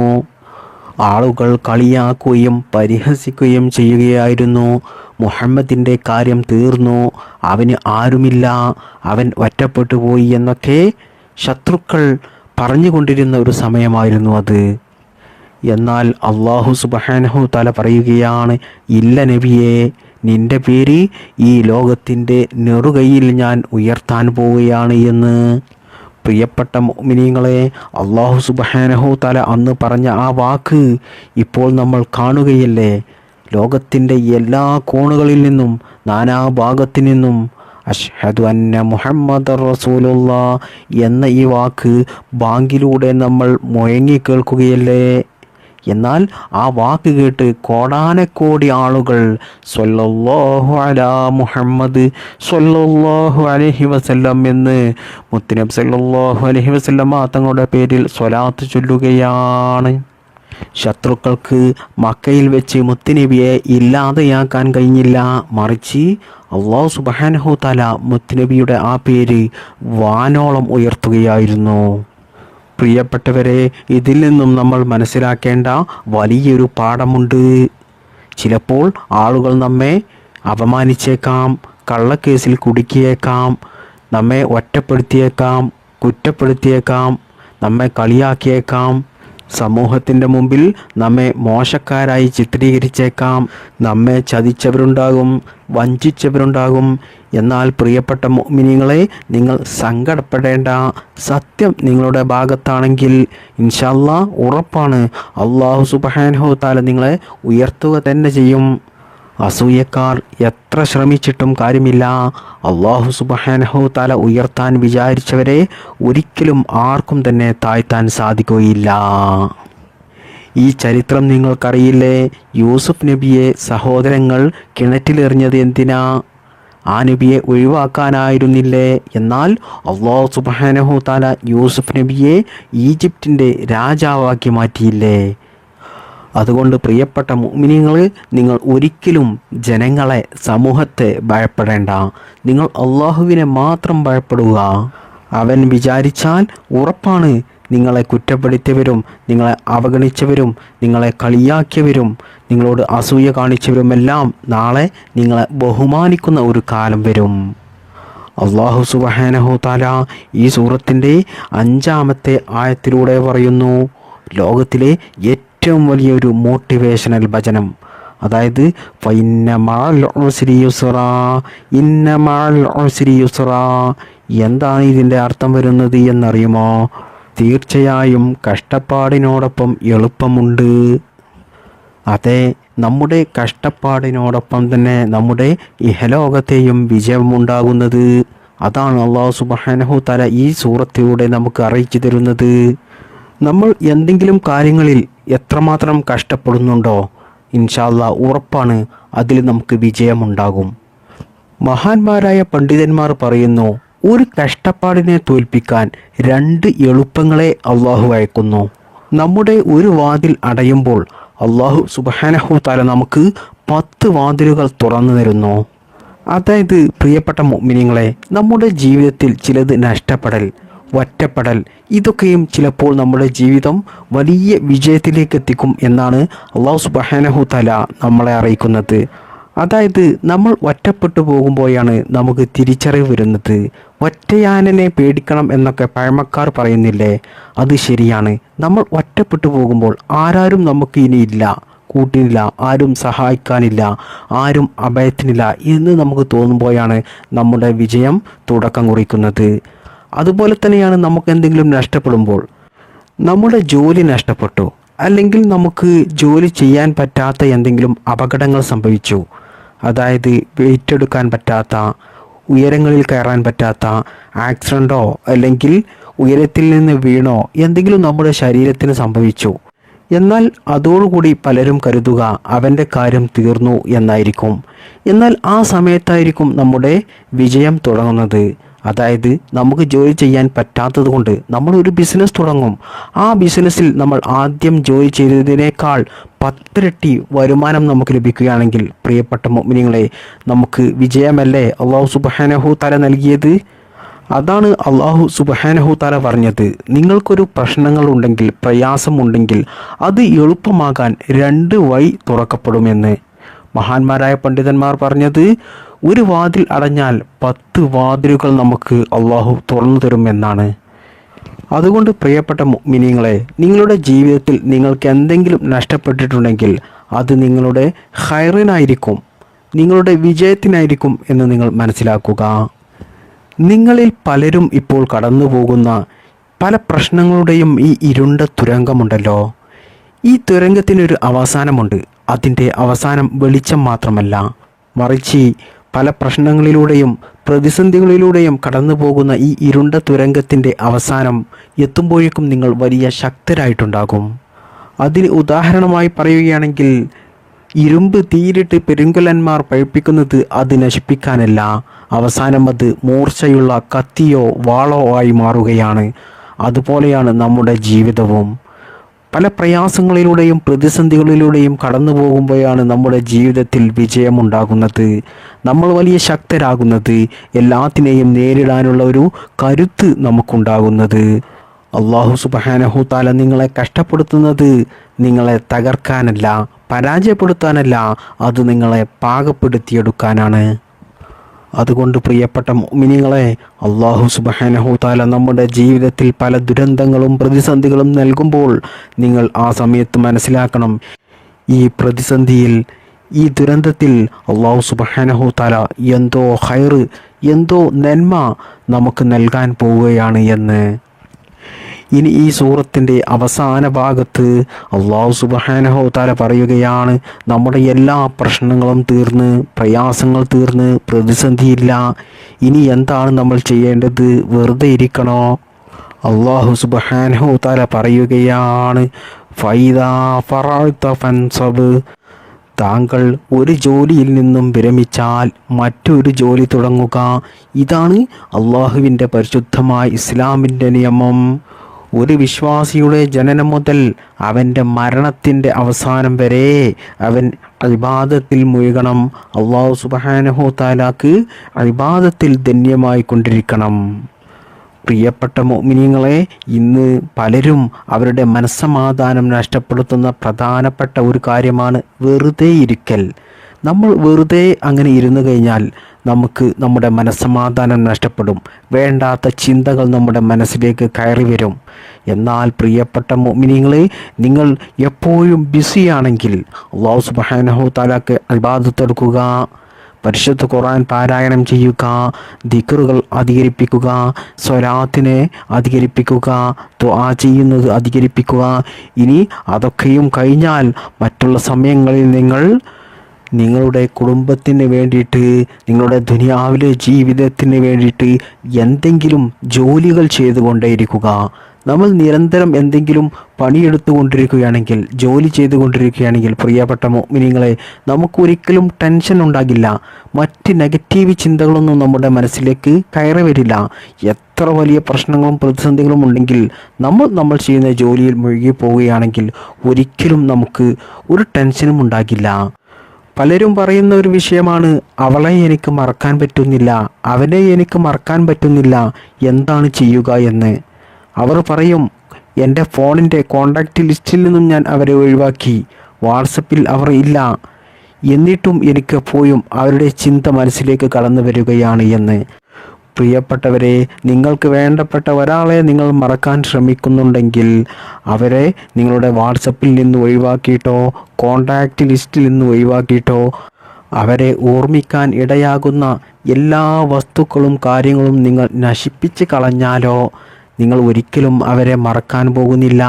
ആളുകൾ കളിയാക്കുകയും പരിഹസിക്കുകയും ചെയ്യുകയായിരുന്നു. മുഹമ്മദിൻ്റെ കാര്യം തീർന്നു, അവന് ആരുമില്ല, അവൻ ഒറ്റപ്പെട്ടു പോയി എന്നൊക്കെ ശത്രുക്കൾ പറഞ്ഞുകൊണ്ടിരുന്ന ഒരു സമയമായിരുന്നു അത്. എന്നാൽ അല്ലാഹു സുബ്ഹാനഹു തആല പറയുകയാണ്, ഇല്ല നബിയേ, നിന്റെ പേര് ഈ ലോകത്തിൻ്റെ നെറുകയിൽ ഞാൻ ഉയർത്താൻ പോവുകയാണ് എന്ന്. പ്രിയപ്പെട്ട മുഅ്മിനീങ്ങളെ, അല്ലാഹു സുബ്ഹാനഹു തആല അന്ന് പറഞ്ഞ ആ വാക്ക് ഇപ്പോൾ നമ്മൾ കാണുകയല്ലേ. ലോകത്തിൻ്റെ എല്ലാ കോണുകളിൽ നിന്നും, നാനാഭാഗത്തു നിന്നും അഷ്ഹദു അന്ന മുഹമ്മദർ റസൂലുള്ളാഹ് എന്ന ഈ വാക്ക് ബാങ്കിലൂടെ നമ്മൾ മുഴങ്ങി കേൾക്കുകയല്ലേ. എന്നാൽ ആ വാക്ക് കേട്ട് കോടാനക്കോടി ആളുകൾ സ്വല്ലല്ലാഹു അലാ മുഹമ്മദ് സ്വല്ലല്ലാഹു അലൈഹി വസല്ലം എന്ന് മുത്തുനബി സ്വല്ലല്ലാഹു അലൈഹി വസല്ലം തങ്ങളുടെ പേരിൽ സ്വലാത്ത് ചൊല്ലുകയാണ്. ശത്രുക്കൾക്ക് മക്കയിൽ വെച്ച് മുത്തുനബിയെ ഇല്ലാതെയാക്കാൻ കഴിഞ്ഞില്ല. മറിച്ച് അല്ലാഹു സുബ്ഹാനഹു തആല മുത്തുനബിയുടെ ആ പേര് വാനോളം ഉയർത്തുകയായിരുന്നു. പ്രിയപ്പെട്ടവരെ, ഇതിൽ നിന്നും നമ്മൾ മനസ്സിലാക്കേണ്ട വലിയൊരു പാഠമുണ്ട്. ചിലപ്പോൾ ആളുകൾ നമ്മെ അപമാനിച്ചേക്കാം, കള്ളക്കേസിൽ കുടുക്കിയേക്കാം, നമ്മെ ഒറ്റപ്പെടുത്തിയേക്കാം, കുറ്റപ്പെടുത്തിയേക്കാം, നമ്മെ കളിയാക്കിയേക്കാം, സമൂഹത്തിൻ്റെ മുമ്പിൽ നമ്മെ മോശക്കാരായി ചിത്രീകരിച്ചേക്കാം, നമ്മെ ചതിച്ചവരുണ്ടാകും, വഞ്ചിച്ചവരുണ്ടാകും. എന്നാൽ പ്രിയപ്പെട്ട മുഅ്മിനീങ്ങളെ, നിങ്ങൾ സങ്കടപ്പെടേണ്ട. സത്യം നിങ്ങളുടെ ഭാഗത്താണെങ്കിൽ ഇൻഷാ അല്ലാഹ് ഉറപ്പാണ് അല്ലാഹു സുബ്ഹാനഹു തആല നിങ്ങളെ ഉയർത്തുക തന്നെ ചെയ്യും. അസൂയക്കാർ എത്ര ശ്രമിച്ചിട്ടും കാര്യമില്ല. അല്ലാഹു സുബ്ഹാനഹു തആല ഉയർത്താൻ വിചാരിച്ചവരെ ഒരിക്കലും ആർക്കും തന്നെ താഴ്ത്താൻ സാധിക്കുകയില്ല. ഈ ചരിത്രം നിങ്ങൾക്കറിയില്ലേ? യൂസുഫ് നബിയെ സഹോദരങ്ങൾ കിണറ്റിലെറിഞ്ഞത് എന്തിനാ? ആ നബിയെ ഒഴിവാക്കാനായിരുന്നില്ലേ? എന്നാൽ അല്ലാഹു സുബ്ഹാനഹു തആല യൂസുഫ് നബിയെ ഈജിപ്തിൻ്റെ രാജാവാക്കി മാറ്റിയില്ലേ? അതുകൊണ്ട് പ്രിയപ്പെട്ട മുഅ്മിനീങ്ങൾ, നിങ്ങൾ ഒരിക്കലും ജനങ്ങളെ, സമൂഹത്തെ ഭയപ്പെടേണ്ട. നിങ്ങൾ അള്ളാഹുവിനെ മാത്രം ഭയപ്പെടുക. അവൻ വിചാരിച്ചാൽ ഉറപ്പാണ് നിങ്ങളെ കുറ്റപ്പെടുത്തിയവരും, നിങ്ങളെ അവഗണിച്ചവരും, നിങ്ങളെ കളിയാക്കിയവരും, നിങ്ങളോട് അസൂയ കാണിച്ചവരുമെല്ലാം നാളെ നിങ്ങളെ ബഹുമാനിക്കുന്ന ഒരു കാലം വരും. അല്ലാഹു സുബ്ഹാനഹു തആല ഈ സൂറത്തിൻ്റെ 5-ാമത്തെ ആയത്തിലൂടെ പറയുന്നു, ലോകത്തിലെ ഏറ്റവും വലിയൊരു മോട്ടിവേഷണൽ വചനം, അതായത് ഫഇന്ന മഅൽ ഉസ്രി യുസ്റാ, ഇന്ന മഅൽ ഉസ്രി യുസ്റാ. എന്താണ് ഇതിൻ്റെ അർത്ഥം വരുന്നത് എന്നറിയുമോ? തീർച്ചയായും കഷ്ടപ്പാടിനോടൊപ്പം എളുപ്പമുണ്ട്. അതെ, നമ്മുടെ കഷ്ടപ്പാടിനോടൊപ്പം തന്നെ നമ്മുടെ ഇഹലോകത്തെയും വിജയമുണ്ടാകുന്നത്. അതാണ് അല്ലാഹു സുബ്ഹാനഹു തആല ഈ സൂറത്തിലൂടെ നമുക്ക് അറിയിച്ചു തരുന്നത്. നമ്മൾ എന്തെങ്കിലും കാര്യങ്ങളിൽ എത്രമാത്രം കഷ്ടപ്പെടുന്നുണ്ടോ, ഇൻഷാ അല്ലാഹ് ഉറപ്പാണ് അതിൽ നമുക്ക് വിജയമുണ്ടാകും. മഹാന്മാരായ പണ്ഡിതന്മാർ പറയുന്നു, ഒരു കഷ്ടപ്പാടിനെ തോൽപ്പിക്കാൻ 2 എളുപ്പങ്ങളെ അള്ളാഹു അയക്കുന്നു. നമ്മുടെ ഒരു വാതിൽ അടയുമ്പോൾ അള്ളാഹു സുബ്ഹാനഹു തആല നമുക്ക് 10 വാതിലുകൾ തുറന്നു തരുന്നു. അതായത് പ്രിയപ്പെട്ട മുഅ്മിനീങ്ങളെ, നമ്മുടെ ജീവിതത്തിൽ ചിലത് നഷ്ടപ്പെടൽ, ഒറ്റപ്പെടൽ, ഇതൊക്കെയും ചിലപ്പോൾ നമ്മുടെ ജീവിതം വലിയ വിജയത്തിലേക്ക് എത്തിക്കും എന്നാണ് അല്ലാഹു സുബ്ഹാനഹു തആല നമ്മളെ അറിയിക്കുന്നത്. അതായത് നമ്മൾ ഒറ്റപ്പെട്ടു പോകുമ്പോഴാണ് നമുക്ക് തിരിച്ചറിവ് വരുന്നത്. ഒറ്റയാനനെ പേടിക്കണം എന്നൊക്കെ പഴമക്കാർ പറയുന്നില്ലേ? അത് ശരിയാണ്. നമ്മൾ ഒറ്റപ്പെട്ടു പോകുമ്പോൾ ആരാരും നമുക്ക് ഇനിയില്ല, കൂട്ടിനില്ല, ആരും സഹായിക്കാനില്ല, ആരും അഭയത്തിനില്ല എന്ന് നമുക്ക് തോന്നുമ്പോഴാണ് നമ്മുടെ വിജയം തുടക്കം കുറിക്കുന്നത്. അതുപോലെ തന്നെയാണ് നമുക്ക് എന്തെങ്കിലും നഷ്ടപ്പെടുമ്പോൾ, നമ്മുടെ ജോലി നഷ്ടപ്പെട്ടു, അല്ലെങ്കിൽ നമുക്ക് ജോലി ചെയ്യാൻ പറ്റാത്ത എന്തെങ്കിലും അപകടങ്ങൾ സംഭവിച്ചു, അതായത് വെയിറ്റ് എടുക്കാൻ പറ്റാത്ത, ഉയരങ്ങളിൽ കയറാൻ പറ്റാത്ത ആക്സിഡൻറ്റോ അല്ലെങ്കിൽ ഉയരത്തിൽ നിന്ന് വീണോ എന്തെങ്കിലും നമ്മുടെ ശരീരത്തിന് സംഭവിച്ചു. എന്നാൽ അതോടുകൂടി പലരും കരുതുക അവൻ്റെ കാര്യം തീർന്നു എന്നായിരിക്കും. എന്നാൽ ആ സമയത്തായിരിക്കും നമ്മുടെ വിജയം തുടങ്ങുന്നത്. അതായത് നമുക്ക് ജോലി ചെയ്യാൻ പറ്റാത്തത് കൊണ്ട് നമ്മൾ ഒരു ബിസിനസ് തുടങ്ങും. ആ ബിസിനസ്സിൽ നമ്മൾ ആദ്യം ജോലി ചെയ്തതിനേക്കാൾ 10 ഇരട്ടി വരുമാനം നമുക്ക് ലഭിക്കുകയാണെങ്കിൽ പ്രിയപ്പെട്ട മുഅ്മിനീങ്ങളെ, നമുക്ക് വിജയമല്ലേ അല്ലാഹു സുബ്ഹാനഹു തആല നൽകിയത്? അതാണ് അല്ലാഹു സുബ്ഹാനഹു തആല പറഞ്ഞത്, നിങ്ങൾക്കൊരു പ്രശ്നങ്ങളുണ്ടെങ്കിൽ, പ്രയാസമുണ്ടെങ്കിൽ അത് എളുപ്പമാകാൻ 2 വഴി തുറക്കപ്പെടുമെന്ന്. മഹാന്മാരായ പണ്ഡിതന്മാർ പറഞ്ഞത്, ഒരു വാതിൽ അടഞ്ഞാൽ 10 വാതിലുകൾ നമുക്ക് അല്ലാഹു തുറന്നു തരുമെന്നാണ്. അതുകൊണ്ട് പ്രിയപ്പെട്ട മുഅ്മിനീങ്ങളെ, നിങ്ങളുടെ ജീവിതത്തിൽ നിങ്ങൾക്ക് എന്തെങ്കിലും നഷ്ടപ്പെട്ടിട്ടുണ്ടെങ്കിൽ അത് നിങ്ങളുടെ ഖൈറിനായിരിക്കും, നിങ്ങളുടെ വിജയത്തിനായിരിക്കും എന്ന് നിങ്ങൾ മനസ്സിലാക്കുക. നിങ്ങളിൽ പലരും ഇപ്പോൾ കടന്നു പോകുന്ന പല പ്രശ്നങ്ങളുടെയും ഈ ഇരുണ്ട തുരങ്കമുണ്ടല്ലോ, ഈ തുരങ്കത്തിനൊരു അവസാനമുണ്ട്. അതിൻ്റെ അവസാനം വെളിച്ചം മാത്രമല്ല, മറിച്ച് പല പ്രശ്നങ്ങളിലൂടെയും പ്രതിസന്ധികളിലൂടെയും കടന്നു പോകുന്ന ഈ ഇരുണ്ട തുരങ്കത്തിൻ്റെ അവസാനം എത്തുമ്പോഴേക്കും നിങ്ങൾ വലിയ ശക്തരായിട്ടുണ്ടാകും. അതിന് ഉദാഹരണമായി പറയുകയാണെങ്കിൽ, ഇരുമ്പ് തീയിലിട്ട് പെരുങ്കുലന്മാർ പഴിപ്പിക്കുന്നത് അത് നശിപ്പിക്കാനല്ല, അവസാനം അത് മൂർച്ചയുള്ള കത്തിയോ വാളോ ആയി മാറുകയാണ്. അതുപോലെയാണ് നമ്മുടെ ജീവിതവും. പല പ്രയാസങ്ങളിലൂടെയും പ്രതിസന്ധികളിലൂടെയും കടന്നു പോകുമ്പോഴാണ് നമ്മുടെ ജീവിതത്തിൽ വിജയമുണ്ടാകുന്നത്, നമ്മൾ വലിയ ശക്തരാകുന്നത്, എല്ലാത്തിനെയും നേരിടാനുള്ള ഒരു കരുത്ത് നമുക്കുണ്ടാകുന്നത്. അല്ലാഹു സുബ്ഹാനഹു തആല നിങ്ങളെ കഷ്ടപ്പെടുത്തുന്നത് നിങ്ങളെ തകർക്കാനല്ല, പരാജയപ്പെടുത്താനല്ല, അത് നിങ്ങളെ പാകപ്പെടുത്തിയെടുക്കാനാണ്. അതുകൊണ്ട് പ്രിയപ്പെട്ട മുഅ്മിനീങ്ങളെ, അല്ലാഹു സുബ്ഹാനഹു തആല നമ്മുടെ ജീവിതത്തിൽ പല ദുരന്തങ്ങളും പ്രതിസന്ധികളും നൽകുമ്പോൾ നിങ്ങൾ ആ സമയത്ത് മനസ്സിലാക്കണം, ഈ പ്രതിസന്ധിയിൽ, ഈ ദുരന്തത്തിൽ അല്ലാഹു സുബ്ഹാനഹു തആല എന്തോ ഖൈറ്, എന്തോ നന്മ നമുക്ക് നൽകാൻ പോവുകയാണ് എന്ന്. ഇനി ഈ സൂറത്തിൻ്റെ അവസാന ഭാഗത്ത് അല്ലാഹു സുബ്ഹാനഹു തആല പറയുകയാണ്, നമ്മുടെ എല്ലാ പ്രശ്നങ്ങളും തീർന്ന്, പ്രയാസങ്ങൾ തീർന്ന്, പ്രതിസന്ധിയില്ല, ഇനി എന്താണ് നമ്മൾ ചെയ്യേണ്ടത്? വെറുതെ ഇരിക്കണോ? അല്ലാഹു സുബ്ഹാനഹു തആല പറയുകയാണ്, ഫൈദാ ഫറഅത ഫൻസബ്, താങ്കൾ ഒരു ജോലിയിൽ നിന്നും വിരമിച്ചാൽ മറ്റൊരു ജോലി തുടങ്ങുക. ഇതാണ് അള്ളാഹുവിൻ്റെ പരിശുദ്ധമായ ഇസ്ലാമിൻ്റെ നിയമം. ഒരു വിശ്വാസിയുടെ ജനനം മുതൽ അവൻ്റെ മരണത്തിൻ്റെ അവസാനം വരെ അവൻ ഇബാദത്തിൽ മുഴുകണം. അല്ലാഹു സുബ്ഹാനഹു തആലക്ക് ഇബാദത്തിൽ ധന്യമായി കൊണ്ടിരിക്കണം. പ്രിയപ്പെട്ട മുഅ്മിനീങ്ങളെ, ഇന്ന് പലരും അവരുടെ മനസ്സമാധാനം നഷ്ടപ്പെടുത്തുന്ന പ്രധാനപ്പെട്ട ഒരു കാര്യമാണ് വെറുതെ ഇരിക്കൽ. നമ്മൾ വെറുതെ അങ്ങനെ ഇരുന്നു കഴിഞ്ഞാൽ നമുക്ക് നമ്മുടെ മനസ്സമാധാനം നഷ്ടപ്പെടും, വേണ്ടാത്ത ചിന്തകൾ നമ്മുടെ മനസ്സിലേക്ക് കയറി വരും. എന്നാൽ പ്രിയപ്പെട്ട മുഅ്മിനീങ്ങളെ, നിങ്ങൾ എപ്പോഴും ബിസിയാണെങ്കിൽ അല്ലാഹു സുബ്ഹാനഹു തആലക്ക് ഇബാദത്ത് എടുക്കുക, പരിശുദ്ധ ഖുർആൻ പാരായണം ചെയ്യുക, ദിക്റുകൾ അധികരിപ്പിക്കുക, സ്വലാത്തിനെ അധികരിപ്പിക്കുക, ദുആ ചെയ്യുന്നത് അധികരിപ്പിക്കുക. ഇനി അതൊക്കെയും കഴിഞ്ഞാൽ മറ്റുള്ള സമയങ്ങളിൽ നിങ്ങൾ നിങ്ങളുടെ കുടുംബത്തിന് വേണ്ടിയിട്ട്, നിങ്ങളുടെ ദുനിയാവിലെ ജീവിതത്തിന് വേണ്ടിയിട്ട് എന്തെങ്കിലും ജോലികൾ ചെയ്തുകൊണ്ടേയിരിക്കുക. നമ്മൾ നിരന്തരം എന്തെങ്കിലും പണിയെടുത്തുകൊണ്ടിരിക്കുകയാണെങ്കിൽ, ജോലി ചെയ്തുകൊണ്ടിരിക്കുകയാണെങ്കിൽ പ്രിയപ്പെട്ട മുഅ്മിനീങ്ങളെ, നമുക്കൊരിക്കലും ടെൻഷൻ ഉണ്ടാകില്ല. മറ്റ് നെഗറ്റീവ് ചിന്തകളൊന്നും നമ്മുടെ മനസ്സിലേക്ക് കയറി വരില്ല. എത്ര വലിയ പ്രശ്നങ്ങളും പ്രതിസന്ധികളും ഉണ്ടെങ്കിൽ നമ്മൾ ചെയ്യുന്ന ജോലിയിൽ മുഴുകി പോവുകയാണെങ്കിൽ ഒരിക്കലും നമുക്ക് ഒരു ടെൻഷനും ഉണ്ടാകില്ല. പലരും പറയുന്ന ഒരു വിഷയമാണ്, അവളെ എനിക്ക് മറക്കാൻ പറ്റുന്നില്ല, അവനെ എനിക്ക് മറക്കാൻ പറ്റുന്നില്ല, എന്താണ് ചെയ്യുക എന്ന്. അവർ പറയും, എൻ്റെ ഫോണിൻ്റെ കോണ്ടാക്റ്റ് ലിസ്റ്റിൽ നിന്നും ഞാൻ അവരെ ഒഴിവാക്കി, വാട്സപ്പിൽ അവർ ഇല്ല, എന്നിട്ടും എനിക്ക് എപ്പോഴും അവരുടെ ചിന്ത മനസ്സിലേക്ക് കടന്നു വരികയാണ് എന്ന്. പ്രിയപ്പെട്ടവരെ, നിങ്ങൾക്ക് വേണ്ടപ്പെട്ട ഒരാളെ നിങ്ങൾ മറക്കാൻ ശ്രമിക്കുന്നുണ്ടെങ്കിൽ അവരെ നിങ്ങളുടെ വാട്സപ്പിൽ നിന്ന് ഒഴിവാക്കിയിട്ടോ കോണ്ടാക്റ്റ് ലിസ്റ്റിൽ നിന്ന് ഒഴിവാക്കിയിട്ടോ അവരെ ഓർമ്മിക്കാൻ ഇടയാകുന്ന എല്ലാ വസ്തുക്കളും കാര്യങ്ങളും നിങ്ങൾ നശിപ്പിച്ച് കളഞ്ഞാലോ നിങ്ങൾ ഒരിക്കലും അവരെ മറക്കാൻ പോകുന്നില്ല.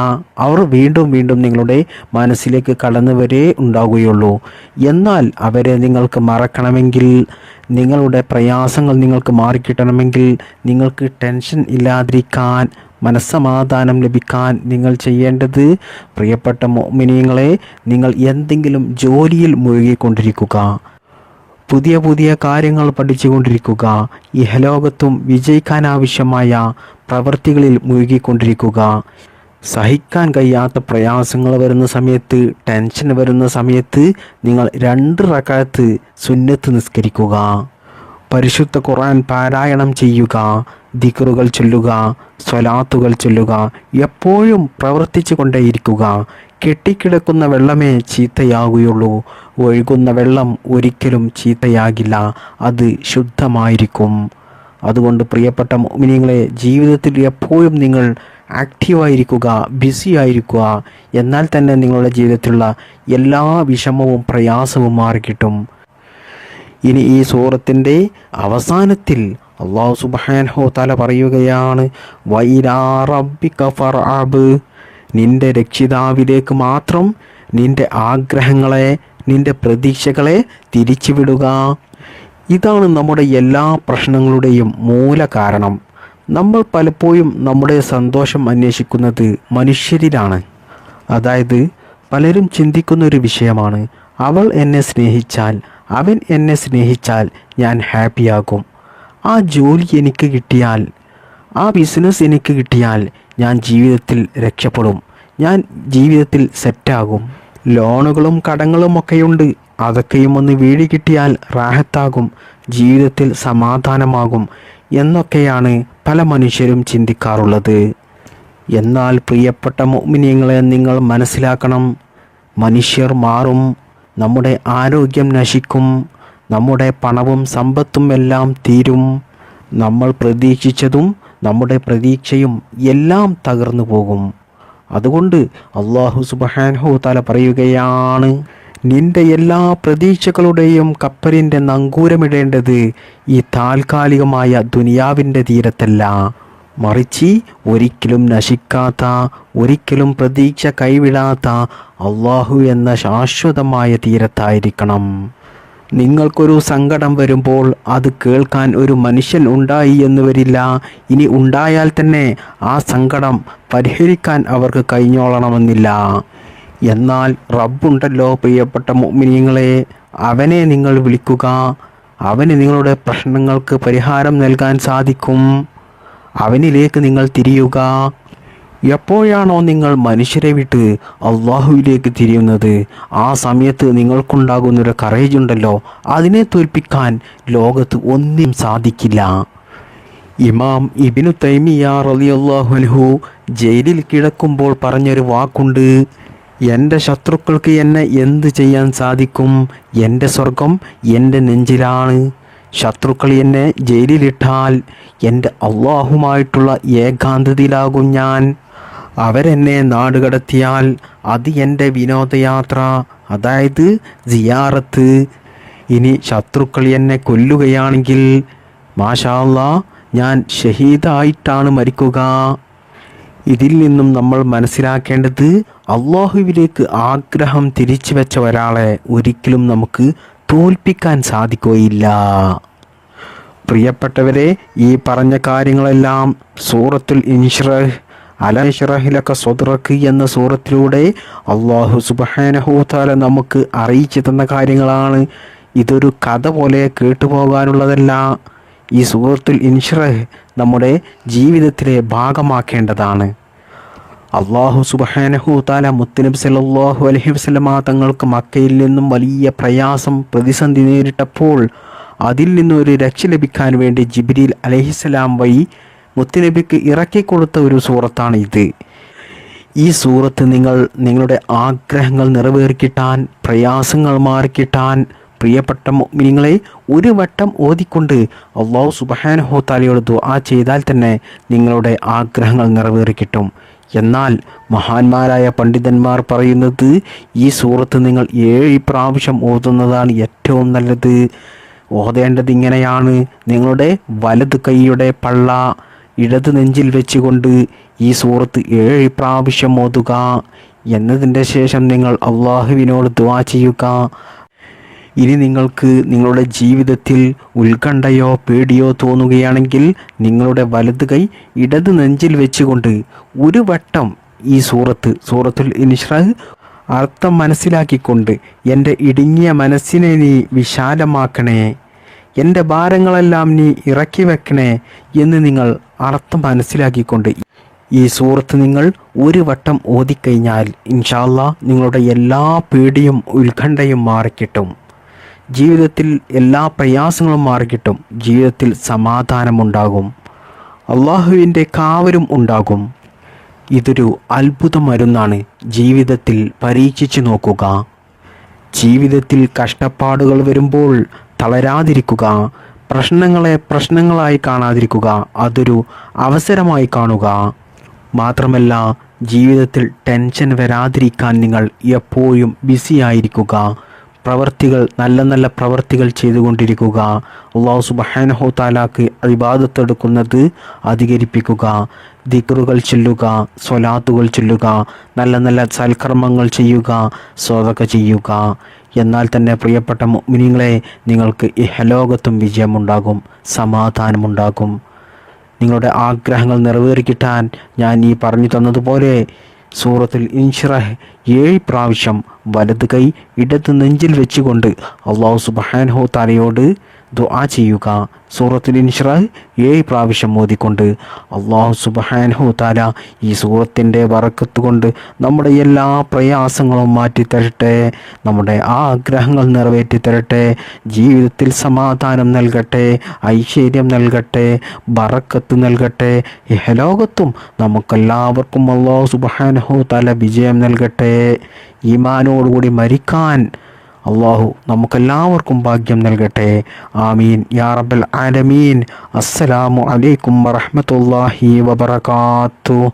അവർ വീണ്ടും വീണ്ടും നിങ്ങളുടെ മനസ്സിലേക്ക് കടന്നു വരേ ഉണ്ടാവുകയുള്ളൂ. എന്നാൽ അവരെ നിങ്ങൾക്ക് മറക്കണമെങ്കിൽ, നിങ്ങളുടെ പ്രയാസങ്ങൾ നിങ്ങൾക്ക് മാറിക്കിട്ടണമെങ്കിൽ, നിങ്ങൾക്ക് ടെൻഷൻ ഇല്ലാതിരിക്കാൻ, മനസ്സമാധാനം ലഭിക്കാൻ നിങ്ങൾ ചെയ്യേണ്ടത്, പ്രിയപ്പെട്ട മുഅ്മിനീങ്ങളെ, നിങ്ങൾ എന്തെങ്കിലും ജോലിയിൽ മുഴുകിക്കൊണ്ടിരിക്കുക, പുതിയ പുതിയ കാര്യങ്ങൾ പഠിച്ചുകൊണ്ടിരിക്കുക, ഇഹലോകത്തും വിജയിക്കാനാവശ്യമായ പ്രവൃത്തികളിൽ മുഴുകിക്കൊണ്ടിരിക്കുക. സഹിക്കാൻ കഴിയാത്ത പ്രയാസങ്ങൾ വരുന്ന സമയത്ത്, ടെൻഷൻ വരുന്ന സമയത്ത് നിങ്ങൾ 2 റക്അത്ത് സുന്നത്ത് നിസ്കരിക്കുക, പരിശുദ്ധ ഖുർആൻ പാരായണം ചെയ്യുക, ദിക്റുകൾ ചൊല്ലുക, സ്വലാത്തുകൾ ചൊല്ലുക, എപ്പോഴും പ്രവർത്തിച്ചു കൊണ്ടേയിരിക്കുക. കെട്ടിക്കിടക്കുന്ന വെള്ളമേ ചീത്തയാകുകയുള്ളൂ, ഒഴുകുന്ന വെള്ളം ഒരിക്കലും ചീത്തയാകില്ല, അത് ശുദ്ധമായിരിക്കും. അതുകൊണ്ട് പ്രിയപ്പെട്ട മുഅ്മിനീങ്ങളെ, ജീവിതത്തിൽ എപ്പോഴും നിങ്ങൾ ആക്റ്റീവായിരിക്കുക, ബിസി ആയിരിക്കുക. എന്നാൽ തന്നെ നിങ്ങളുടെ ജീവിതത്തിലുള്ള എല്ലാ വിഷമവും പ്രയാസവും മാറിക്കിട്ടും. ഇനി ഈ സൂറത്തിൻ്റെ അവസാനത്തിൽ അല്ലാഹു സുബ്ഹാനഹു തആല പറയുകയാണ്, വഇലാ റബ്ബിക ഫർഅബ്, നിന്റെ രക്ഷിതാവിലേക്ക് മാത്രം നിന്റെ ആഗ്രഹങ്ങളെ, നിന്റെ പ്രതീക്ഷകളെ തിരിച്ചുവിടുക. ഇതാണ് നമ്മുടെ എല്ലാ പ്രശ്നങ്ങളുടെയും മൂല കാരണം. നമ്മൾ പലപ്പോഴും നമ്മുടെ സന്തോഷം അന്വേഷിക്കുന്നത് മനുഷ്യരിലാണ്. അതായത് പലരും ചിന്തിക്കുന്ന ഒരു വിഷയമാണ്, അവൾ എന്നെ സ്നേഹിച്ചാൽ, അവൻ എന്നെ സ്നേഹിച്ചാൽ ഞാൻ ഹാപ്പിയാകും, ആ ജോലി എനിക്ക് കിട്ടിയാൽ, ആ ബിസിനസ് എനിക്ക് കിട്ടിയാൽ ഞാൻ ജീവിതത്തിൽ രക്ഷപ്പെടും, ഞാൻ ജീവിതത്തിൽ സെറ്റാകും, ലോണുകളും കടങ്ങളും ഒക്കെയുണ്ട്, അതൊക്കെയും ഒന്ന് വീടി കിട്ടിയാൽ റാഹത്താകും, ജീവിതത്തിൽ സമാധാനമാകും എന്നൊക്കെയാണ് പല മനുഷ്യരും ചിന്തിക്കാറുള്ളത്. എന്നാൽ പ്രിയപ്പെട്ട മുഅ്മിനീങ്ങളെ, നിങ്ങൾ മനസ്സിലാക്കണം, മനുഷ്യർ മാറും, നമ്മുടെ ആരോഗ്യം നശിക്കും, നമ്മുടെ പണവും സമ്പത്തും എല്ലാം തീരും. നമ്മൾ പ്രതീക്ഷിച്ചതും നമ്മുടെ പ്രതീക്ഷയും എല്ലാം തകർന്നു പോകും. അതുകൊണ്ട് അല്ലാഹു സുബ്ഹാനഹു തആല പറയുകയാണ്, നിന്റെ എല്ലാ പ്രതീക്ഷകളുടെയും കപ്പലിൻ്റെ നങ്കൂരമിടേണ്ടത് ഈ താൽക്കാലികമായ ദുനിയാവിൻ്റെ തീരത്തല്ല, മറിച്ച് ഒരിക്കലും നശിക്കാത്ത, ഒരിക്കലും പ്രതീക്ഷ കൈവിടാത്ത അല്ലാഹു എന്ന ശാശ്വതമായ തീരത്തായിരിക്കണം. നിങ്ങൾക്കൊരു സങ്കടം വരുമ്പോൾ അത് കേൾക്കാൻ ഒരു മനുഷ്യൻ ഉണ്ടായി എന്ന് വരില്ല. ഇനി ഉണ്ടായാൽ തന്നെ ആ സങ്കടം പരിഹരിക്കാൻ അവർക്ക് കഴിഞ്ഞോളണമെന്നില്ല. എന്നാൽ റബ്ബുണ്ടല്ലോ പ്രിയപ്പെട്ട മുഅ്മിനീങ്ങളെ, അവനെ നിങ്ങൾ വിളിക്കുക. അവന് നിങ്ങളുടെ പ്രശ്നങ്ങൾക്ക് പരിഹാരം നൽകാൻ സാധിക്കും. അവനിലേക്ക് നിങ്ങൾ തിരിയുക. എപ്പോഴാണോ നിങ്ങൾ മനുഷ്യരെ വിട്ട് അള്ളാഹുവിലേക്ക് തിരിയുന്നത്, ആ സമയത്ത് നിങ്ങൾക്കുണ്ടാകുന്നൊരു കറേജ് ഉണ്ടല്ലോ, അതിനെ തോൽപ്പിക്കാൻ ലോകത്ത് ഒന്നും സാധിക്കില്ല. ഇമാം ഇബ്നു തൈമിയ്യ റളിയല്ലാഹു അൻഹു ജയിലിൽ കിടക്കുമ്പോൾ പറഞ്ഞൊരു വാക്കുണ്ട്, എൻ്റെ ശത്രുക്കൾക്ക് എന്നെ എന്ത് ചെയ്യാൻ സാധിക്കും? എൻ്റെ സ്വർഗം എൻ്റെ നെഞ്ചിലാണ്. ശത്രുക്കൾ എന്നെ ജയിലിലിട്ടാൽ എൻ്റെ അള്ളാഹുമായിട്ടുള്ള ഏകാന്തതയിലാകും ഞാൻ. അവരെന്നെ നാടുകടത്തിയാൽ അത് എൻ്റെ വിനോദയാത്ര, അതായത് സിയാറത്ത്. ഇനി ശത്രുക്കൾ എന്നെ കൊല്ലുകയാണെങ്കിൽ മാഷാ അല്ലാഹ് ഞാൻ ഷഹീദായിട്ടാണ് മരിക്കുക. ഇതിൽ നിന്നും നമ്മൾ മനസ്സിലാക്കേണ്ടത്, അള്ളാഹുവിലേക്ക് ആഗ്രഹം തിരിച്ചു വെച്ച ഒരാളെ ഒരിക്കലും നമുക്ക് തോൽപ്പിക്കാൻ സാധിക്കുകയില്ല. പ്രിയപ്പെട്ടവരെ, ഈ പറഞ്ഞ കാര്യങ്ങളെല്ലാം സൂറത്തുൽ ഇൻഷിറാഹ്, അലം യശ്റഹ് ലക സദ്റക് എന്ന സൂറത്തിലൂടെ അല്ലാഹു സുബ്ഹാനഹു തആല നമുക്ക് അറിയിച്ചു തന്ന കാര്യങ്ങളാണ്. ഇതൊരു കഥ പോലെ കേട്ടുപോകാനുള്ളതല്ല. ഈ സൂറത്തുൽ ഇൻഷിറാഹ് നമ്മുടെ ജീവിതത്തിലെ ഭാഗമാക്കേണ്ടതാണ്. അല്ലാഹു സുബ്ഹാനഹു തആല മുത്തുനബി സല്ലല്ലാഹു അലൈഹി വസല്ലമ തങ്ങൾക്ക് മക്കയിൽ നിന്നും വലിയ പ്രയാസം, പ്രതിസന്ധി നേരിട്ടപ്പോൾ അതിൽ നിന്നൊരു രക്ഷ ലഭിക്കാൻ വേണ്ടി ജിബ്രീൽ അലൈഹിസ്സലാം വഴി മുത്തുനബിക്ക് ഇറക്കിക്കൊടുത്ത ഒരു സൂറത്താണ് ഇത്. ഈ സൂറത്ത് നിങ്ങളുടെ ആഗ്രഹങ്ങൾ നിറവേറിക്കിട്ടാൻ, പ്രയാസങ്ങൾ മാറിക്കിട്ടാൻ പ്രിയപ്പെട്ട മുഅ്മിനീങ്ങളെ ഒരു വട്ടം ഓതിക്കൊണ്ട് അല്ലാഹു സുബ്ഹാനഹു തആലയോട് ദുആ ചെയ്താൽ തന്നെ നിങ്ങളുടെ ആഗ്രഹങ്ങൾ നിറവേറിക്കിട്ടും. എന്നാൽ മഹാന്മാരായ പണ്ഡിതന്മാർ പറയുന്നത്, ഈ സൂറത്ത് നിങ്ങൾ 7 പ്രാവശ്യം ഓതുന്നതാണ് ഏറ്റവും നല്ലത്. ഓതേണ്ടത് ഇങ്ങനെയാണ്: നിങ്ങളുടെ വലത് കൈയുടെ പള്ള ഇടത് നെഞ്ചിൽ വെച്ചുകൊണ്ട് ഈ സൂറത്ത് 7 പ്രാവശ്യം ഓതുക. എന്നതിൻ്റെ ശേഷം നിങ്ങൾ അള്ളാഹുവിനോട് ദുആ ചെയ്യുക. ഇനി നിങ്ങൾക്ക് നിങ്ങളുടെ ജീവിതത്തിൽ ഉത്കണ്ഠയോ പേടിയോ തോന്നുകയാണെങ്കിൽ നിങ്ങളുടെ വലത് കൈ ഇടത് നെഞ്ചിൽ വെച്ചുകൊണ്ട് ഒരു വട്ടം ഈ സൂറത്തുൽ ഇൻഷിറാഹ് അർത്ഥം മനസ്സിലാക്കിക്കൊണ്ട്, എൻ്റെ ഇടുങ്ങിയ മനസ്സിനെ നീ വിശാലമാക്കണേ, എൻ്റെ ഭാരങ്ങളെല്ലാം നീ ഇറക്കി വെക്കണേ എന്ന് നിങ്ങൾ അർത്ഥം മനസ്സിലാക്കിക്കൊണ്ട് ഈ സൂറത്ത് നിങ്ങൾ ഒരു വട്ടം ഓതിക്കഴിഞ്ഞാൽ ഇൻഷാ അല്ലാഹ് നിങ്ങളുടെ എല്ലാ പേടിയും ഉത്കണ്ഠയും മാറിക്കിട്ടും. ജീവിതത്തിൽ എല്ലാ പ്രയാസങ്ങളും മാറിക്കിട്ടും. ജീവിതത്തിൽ സമാധാനമുണ്ടാകും. അള്ളാഹുവിൻ്റെ കാവലും ഉണ്ടാകും. ഇതൊരു അത്ഭുത മരുന്നാണ്. ജീവിതത്തിൽ പരീക്ഷിച്ചു നോക്കുക. ജീവിതത്തിൽ കഷ്ടപ്പാടുകൾ വരുമ്പോൾ തളരാതിരിക്കുക. പ്രശ്നങ്ങളെ പ്രശ്നങ്ങളായി കാണാതിരിക്കുക. അതൊരു അവസരമായി കാണുക. മാത്രമല്ല, ജീവിതത്തിൽ ടെൻഷൻ വരാതിരിക്കാൻ നിങ്ങൾ എപ്പോഴും ബിസി ആയിരിക്കുക. പ്രവർത്തികൾ, നല്ല നല്ല പ്രവർത്തികൾ ചെയ്തുകൊണ്ടിരിക്കുക. അല്ലാഹു സുബ്ഹാനഹു തആലക്ക് ഇബാദത്ത് എടുക്കുന്നത് അധികരിപ്പിക്കുക. ദിക്റുകൾ ചൊല്ലുക, സ്വലാത്തുകൾ ചൊല്ലുക, നല്ല നല്ല സൽക്കർമ്മങ്ങൾ ചെയ്യുക, സ്വതക്ക ചെയ്യുക. എന്നാൽ തന്നെ പ്രിയപ്പെട്ട മുഅ്മിനീങ്ങളെ, നിങ്ങൾക്ക് ഇഹലോകത്തും വിജയമുണ്ടാകും, സമാധാനമുണ്ടാകും. നിങ്ങളുടെ ആഗ്രഹങ്ങൾ നിറവേറിക്കിട്ടാൻ ഞാൻ ഈ പറഞ്ഞു തന്നതുപോലെ സൂറത്തുൽ ഇൻഷിറാഹ് 7 പ്രാവശ്യം വലത് കൈ ഇടത് നെഞ്ചിൽ വെച്ചുകൊണ്ട് അല്ലാഹു സുബ്ഹാനഹു തആലയോട് ദുആ ചെയ്യുക. സൂറത്തുൽ ഇൻഷിറാഹ് 7 പ്രാവശ്യം ഓതിക്കൊണ്ട് അല്ലാഹു സുബ്ഹാനഹു തആല ഈ സൂറത്തിൻ്റെ ബറക്കത്ത് കൊണ്ട് നമ്മുടെ എല്ലാ പ്രയാസങ്ങളും മാറ്റിത്തരട്ടെ, നമ്മുടെ ആഗ്രഹങ്ങൾ നിറവേറ്റി തരട്ടെ, ജീവിതത്തിൽ സമാധാനം നൽകട്ടെ, ഐശ്വര്യം നൽകട്ടെ, ബറക്കത്ത് നൽകട്ടെ. ഇഹലോകത്തും നമുക്കെല്ലാവർക്കും അല്ലാഹു സുബ്ഹാനഹു തആല വിജയം നൽകട്ടെ. ഈമാനോടുകൂടി മരിക്കാൻ അള്ളാഹു നമുക്കെല്ലാവർക്കും ഭാഗ്യം നൽകട്ടെ. ആമീൻ യാ റബ്ബൽ ആലമീൻ. അസ്സലാമു അലൈക്കും വറഹ്മത്തുള്ളാഹി വബറകാതുഹു.